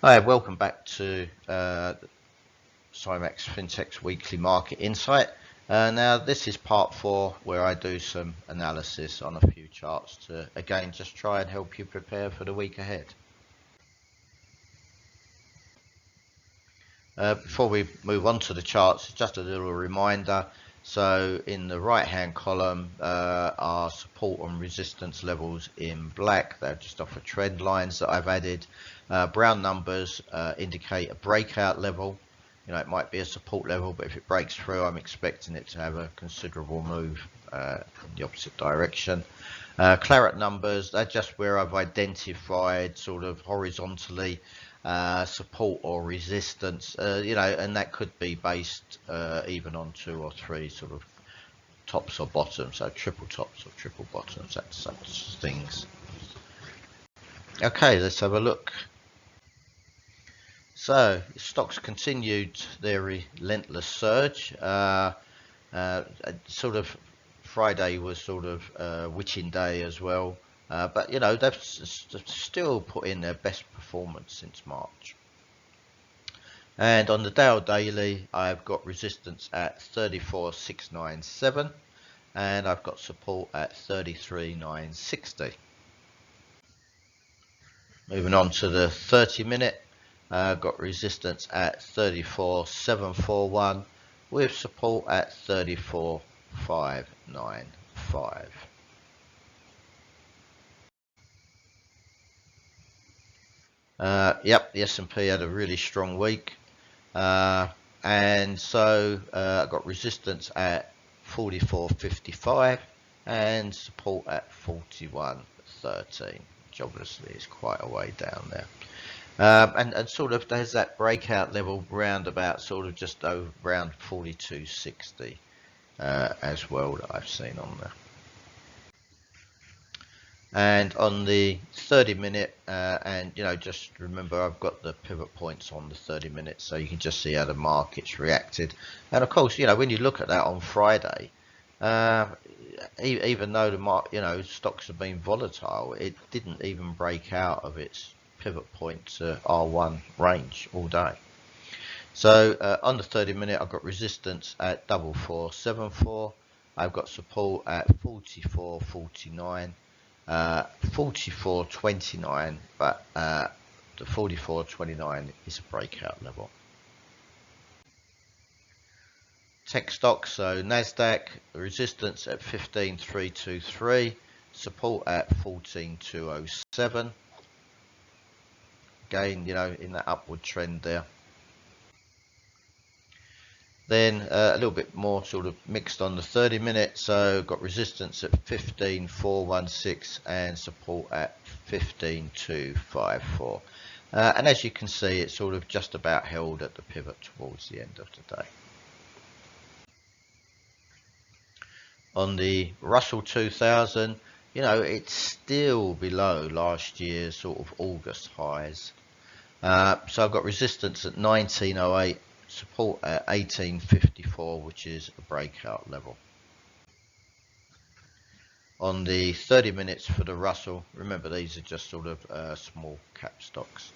Hi, welcome back to Cymax FinTech's weekly market insight. Now this is part 4 where I do some analysis on a few charts to again just try and help you prepare for the week ahead. Before we move on to the charts, just a little reminder. So in the right hand column are support and resistance levels in black. They're just off of trend lines that I've added. Brown numbers indicate a breakout level. You know, it might be a support level, but if it breaks through, I'm expecting it to have a considerable move in the opposite direction. Claret numbers, they're just where I've identified sort of horizontally support or resistance, you know, and that could be based even on 2 or 3 sort of tops or bottoms, so triple tops or triple bottoms, that such things. Okay, let's have a look. So stocks continued their relentless surge. Sort of Friday was sort of witching day as well. But you know, they've still put in their best performance since March. And on the Dow Daily, I've got resistance at 34,697 and I've got support at 33,960. Moving on to the 30-minute, I've got resistance at 34,741 with support at 34,595. Yep, the S&P had a really strong week, and so I've got resistance at 44.55 and support at 41.13, which obviously is quite a way down there. And sort of there's that breakout level round about sort of just over around 42.60 as well that I've seen on there. And on the 30-minute, and you know, just remember I've got the pivot points on the 30 minutes, so you can just see how the market's reacted. And of course, you know, when you look at that on Friday, even though you know, stocks have been volatile, it didn't even break out of its pivot point to R1 range all day. So on the 30-minute, I've got resistance at 4474. I've got support at 44.49. 44.29, but the 44.29 is a breakout level. Tech stocks, so Nasdaq resistance at 15.323, support at 14.207. Again, you know, in that upward trend there. Then a little bit more sort of mixed on the 30-minute, so got resistance at 15.416 and support at 15.254. And as you can see, it's sort of just about held at the pivot towards the end of the day. On the Russell 2000, you know, it's still below last year's sort of August highs. So I've got resistance at 1908. Support at 1854, which is a breakout level. On the 30 minutes for the Russell, remember these are just sort of small cap stocks.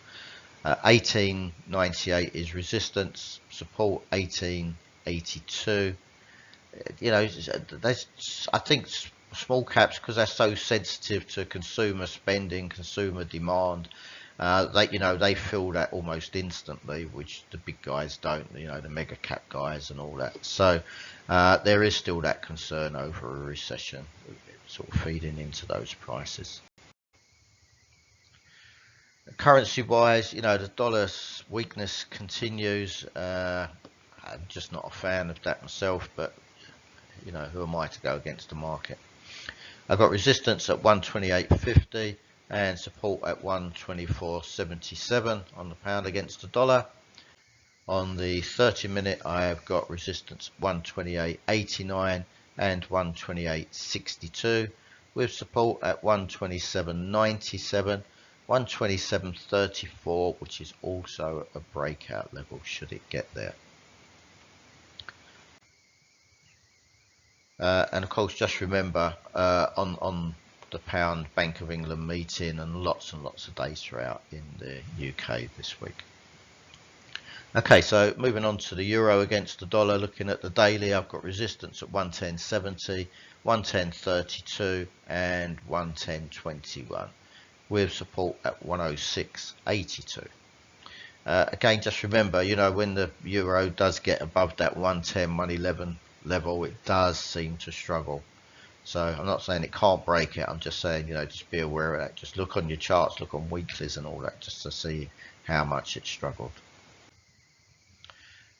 1898 is resistance, support 1882. You know, I think small caps, because they're so sensitive to consumer spending, consumer demand, they feel that almost instantly, which the big guys don't, you know, the mega cap guys and all that. So there is still that concern over a recession sort of feeding into those prices. Currency wise, you know, the dollar's weakness continues. I'm just not a fan of that myself, but you know, who am I to go against the market? I've got resistance at 128.50 and support at 124.77 on the pound against the dollar. On the 30-minute, I have got resistance 128.89 and 128.62 with support at 127.97, 127.34, which is also a breakout level should it get there. And of course, just remember on the pound Bank of England meeting, and lots of data out in the UK this week. Okay, so moving on to the euro against the dollar, looking at the daily, I've got resistance at 110.70, 110.32 and 110.21 with support at 106.82. Again, just remember, you know, when the euro does get above that 110, 111 level, it does seem to struggle. So I'm not saying it can't break it, I'm just saying, you know, just be aware of that. Just look on your charts, look on weeklies and all that, just to see how much it struggled.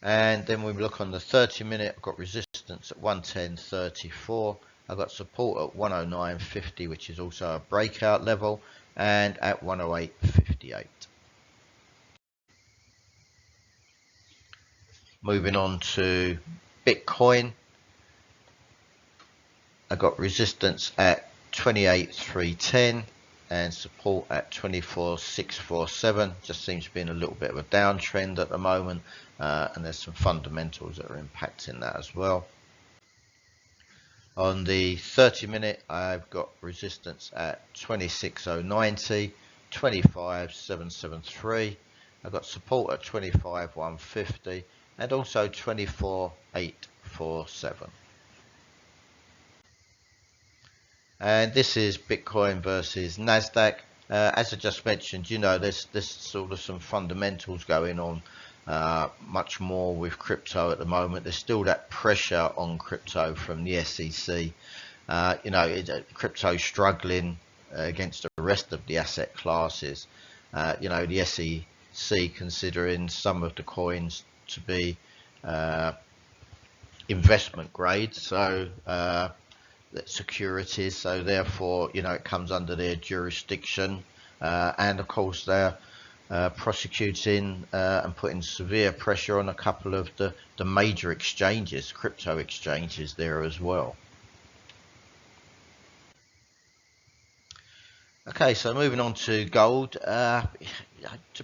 And then we look on the 30-minute, I've got resistance at 110.34. I've got support at 109.50, which is also a breakout level, and at 108.58. Moving on to Bitcoin, I got resistance at 28,310 and support at 24,647. Just seems to be in a little bit of a downtrend at the moment, and there's some fundamentals that are impacting that as well. On the 30-minute, I've got resistance at 26,090, 25,773. I've got support at 25,150 and also 24,847. And this is Bitcoin versus Nasdaq. As I just mentioned, you know, there's sort of some fundamentals going on, much more with crypto at the moment. There's still that pressure on crypto from the SEC. You know, crypto struggling against the rest of the asset classes. You know, the SEC considering some of the coins to be investment grade, so securities, so therefore, you know, it comes under their jurisdiction, and of course they're prosecuting and putting severe pressure on a couple of the major exchanges, crypto exchanges there as well. Okay, so moving on to gold. To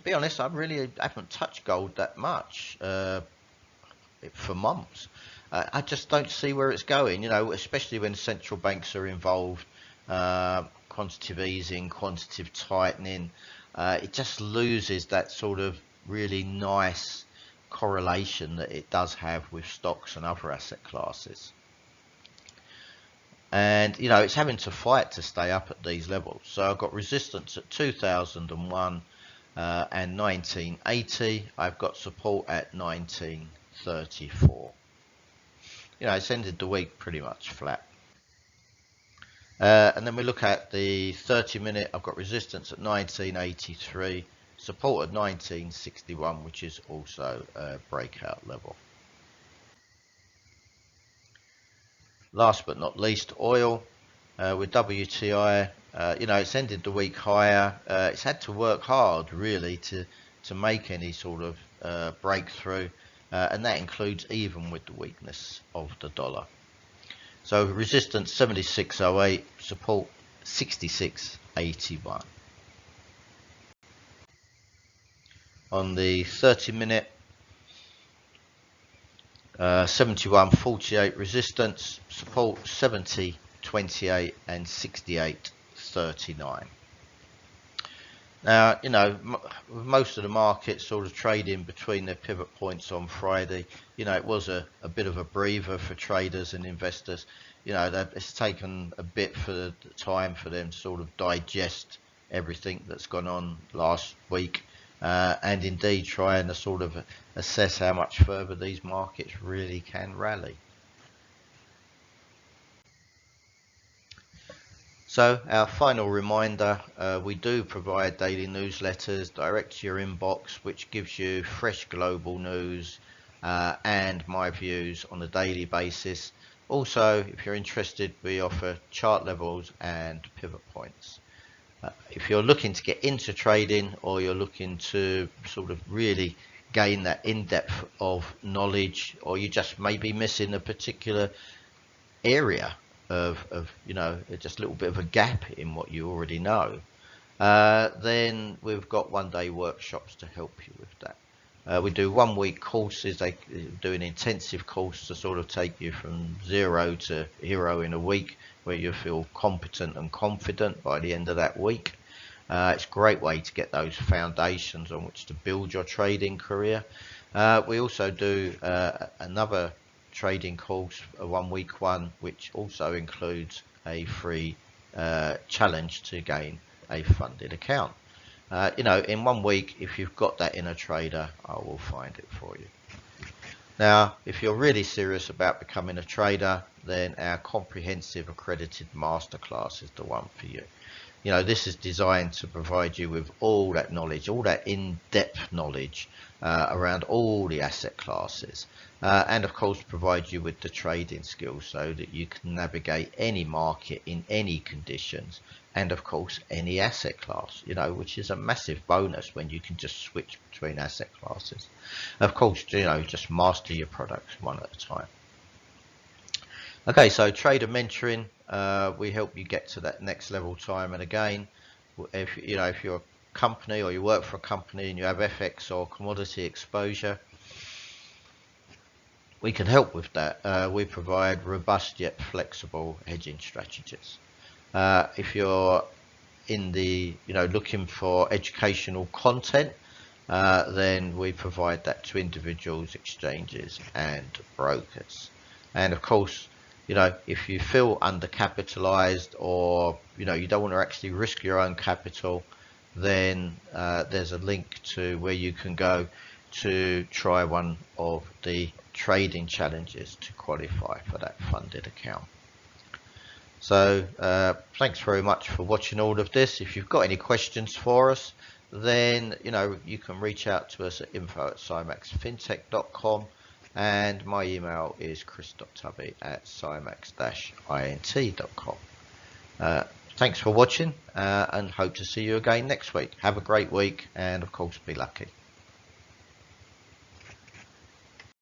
be honest, I really haven't touched gold that much for months. I just don't see where it's going, you know, especially when central banks are involved, quantitative easing, quantitative tightening. It just loses that sort of really nice correlation that it does have with stocks and other asset classes. And, you know, it's having to fight to stay up at these levels. So I've got resistance at 2001 and 1980. I've got support at 1934. You know, it's ended the week pretty much flat. And then we look at the 30-minute. I've got resistance at 1983, support at 1961, which is also a breakout level. Last but not least, oil. With WTI, you know, it's ended the week higher. It's had to work hard really to make any sort of breakthrough. And that includes even with the weakness of the dollar. So resistance 76.08, support 66.81. On the 30-minute, 71.48 resistance, support 70.28 and 68.39. Now, you know, most of the markets sort of trading between their pivot points on Friday. You know, it was a bit of a breather for traders and investors. You know, it's taken a bit for the time for them to sort of digest everything that's gone on last week, and indeed trying to sort of assess how much further these markets really can rally. So our final reminder, we do provide daily newsletters direct to your inbox, which gives you fresh global news and my views on a daily basis. Also, if you're interested, we offer chart levels and pivot points. If you're looking to get into trading, or you're looking to sort of really gain that in-depth of knowledge, or you just may be missing a particular area of you know, just a little bit of a gap in what you already know, then we've got one-day workshops to help you with that. We do 1 week courses. They do an intensive course to sort of take you from 0 to hero in a week, where you feel competent and confident by the end of that week. It's a great way to get those foundations on which to build your trading career. We also do another trading course, a 1 week one, which also includes a free challenge to gain a funded account. In 1 week, if you've got that in a trader, I will find it for you. Now, if you're really serious about becoming a trader, then our comprehensive accredited masterclass is the one for you. This is designed to provide you with all that knowledge, all that in-depth knowledge around all the asset classes, and of course provide you with the trading skills so that you can navigate any market in any conditions, and of course any asset class, which is a massive bonus when you can just switch between asset classes. Of course, just master your products one at a time. Okay, so trader mentoring, we help you get to that next level time and again. If you're a company or you work for a company and you have FX or commodity exposure, we can help with that. We provide robust yet flexible hedging strategies. If you're in the looking for educational content, then we provide that to individuals, exchanges and brokers. And of course, if you feel undercapitalized, or you don't want to actually risk your own capital, then there's a link to where you can go to try one of the trading challenges to qualify for that funded account. So thanks very much for watching all of this. If you've got any questions for us, then you can reach out to us at info@cymaxfintech.com. and my email is chris.tubby@cymax-int.com. Thanks for watching, and hope to see you again next week. Have a great week, and of course be lucky.